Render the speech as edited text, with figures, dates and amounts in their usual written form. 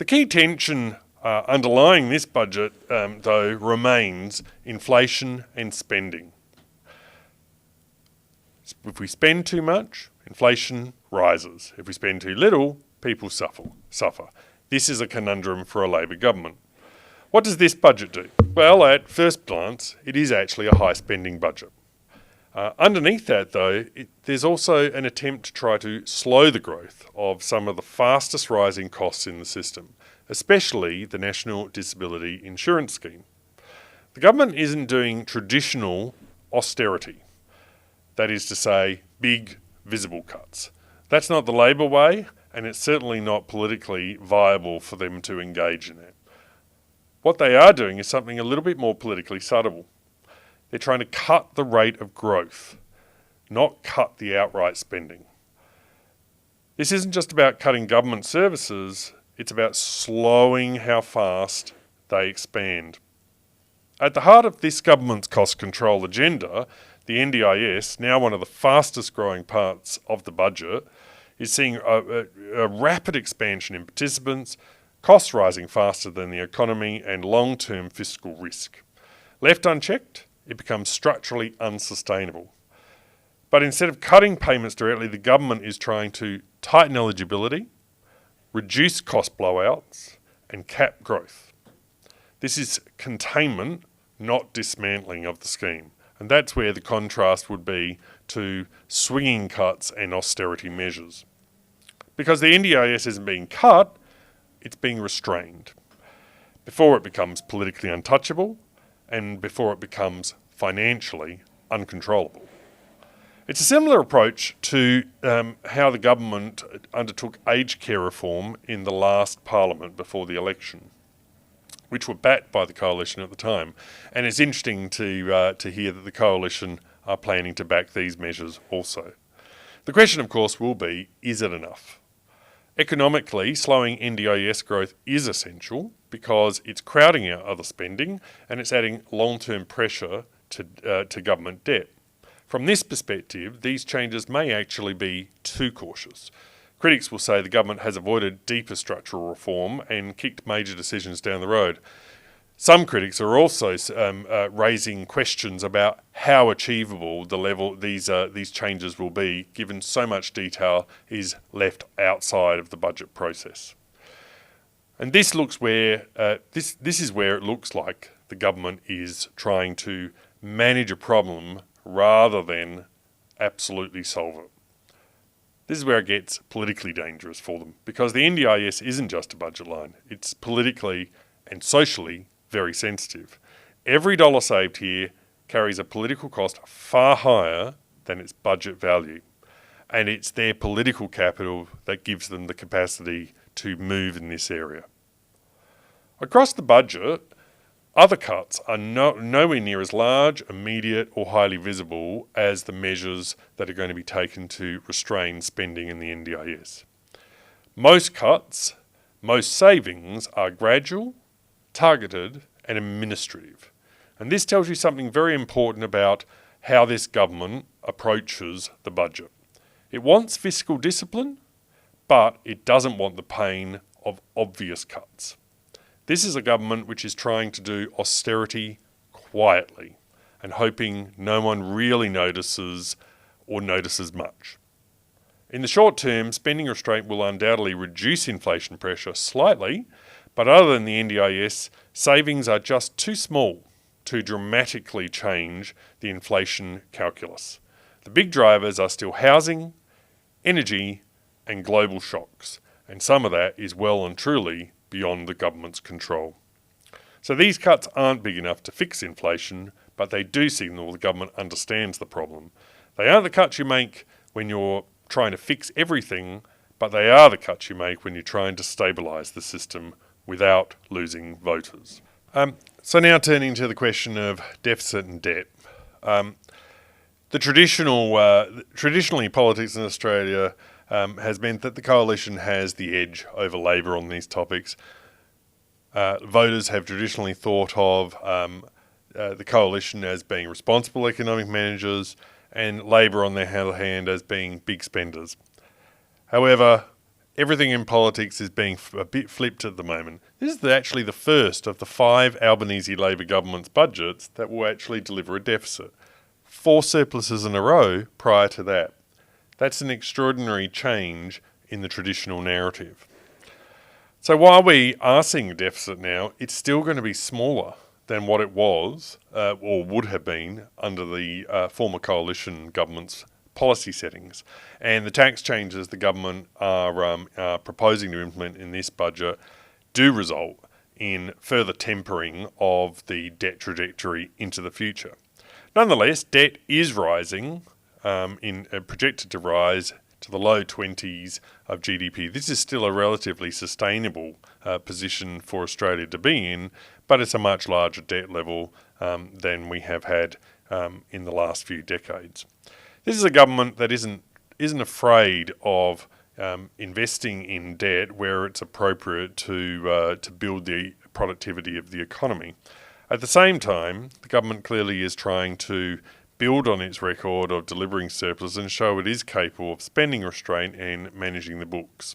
The key tension underlying this budget, though, remains inflation and spending. If we spend too much, inflation rises. If we spend too little, people suffer. This is a conundrum for a Labor government. What does this budget do? Well, at first glance, it is actually a high spending budget. Underneath that, though, there's also an attempt to try to slow the growth of some of the fastest rising costs in the system, especially the National Disability Insurance Scheme. The government isn't doing traditional austerity, that is to say, big, visible cuts. That's not the Labor way, and it's certainly not politically viable for them to engage in it. What they are doing is something a little bit more politically subtle. They're trying to cut the rate of growth, not cut the outright spending. This isn't just about cutting government services, it's about slowing how fast they expand. At the heart of this government's cost control agenda, the NDIS, now one of the fastest growing parts of the budget, is seeing a rapid expansion in participants, costs rising faster than the economy, and long-term fiscal risk. Left unchecked, it becomes structurally unsustainable. But instead of cutting payments directly, the government is trying to tighten eligibility, reduce cost blowouts, and cap growth. This is containment, not dismantling of the scheme. And that's where the contrast would be to swinging cuts and austerity measures. Because the NDIS isn't being cut, it's being restrained before it becomes politically untouchable and before it becomes financially uncontrollable. It's a similar approach to how the government undertook aged care reform in the last parliament before the election, which were backed by the coalition at the time. And it's interesting to hear that the coalition are planning to back these measures also. The question, of course, will be, is it enough? Economically, slowing NDIS growth is essential because it's crowding out other spending and it's adding long-term pressure to government debt. From this perspective, these changes may actually be too cautious. Critics will say the government has avoided deeper structural reform and kicked major decisions down the road. Some critics are also raising questions about how achievable the level these changes will be, given so much detail is left outside of the budget process. And this looks where this is where it looks like the government is trying to manage a problem rather than absolutely solve it. This is where it gets politically dangerous for them, because the NDIS isn't just a budget line. It's politically and socially very sensitive. Every dollar saved here carries a political cost far higher than its budget value. And it's their political capital that gives them the capacity to move in this area. Across the budget, other cuts are nowhere near as large, immediate or highly visible as the measures that are going to be taken to restrain spending in the NDIS. Most cuts, most savings are gradual, targeted and administrative. And this tells you something very important about how this government approaches the budget. It wants fiscal discipline, but it doesn't want the pain of obvious cuts. This is a government which is trying to do austerity quietly and hoping no one really notices or notices much. In the short term, spending restraint will undoubtedly reduce inflation pressure slightly, but other than the NDIS, savings are just too small to dramatically change the inflation calculus. The big drivers are still housing, energy, and global shocks, and some of that is well and truly beyond the government's control. So these cuts aren't big enough to fix inflation, but they do signal the government understands the problem. They aren't the cuts you make when you're trying to fix everything, but they are the cuts you make when you're trying to stabilise the system without losing voters. So now turning to the question of deficit and debt. Traditionally politics in Australia has meant that the coalition has the edge over Labor on these topics. Voters have traditionally thought of the coalition as being responsible economic managers and Labor on the other hand as being big spenders. However, everything in politics is being a bit flipped at the moment. This is actually the first of the 5 Albanese Labor government's budgets that will actually deliver a deficit. 4 surpluses in a row prior to that. That's an extraordinary change in the traditional narrative. So while we are seeing a deficit now, it's still going to be smaller than what it was or would have been under the former coalition government's policy settings. And the tax changes the government are proposing to implement in this budget do result in further tempering of the debt trajectory into the future. Nonetheless, debt is rising, projected to rise to the low 20s of GDP. This is still a relatively sustainable position for Australia to be in, but it's a much larger debt level than we have had in the last few decades. This is a government that isn't afraid of investing in debt where it's appropriate to build the productivity of the economy. At the same time, the government clearly is trying to build on its record of delivering surplus and show it is capable of spending restraint and managing the books.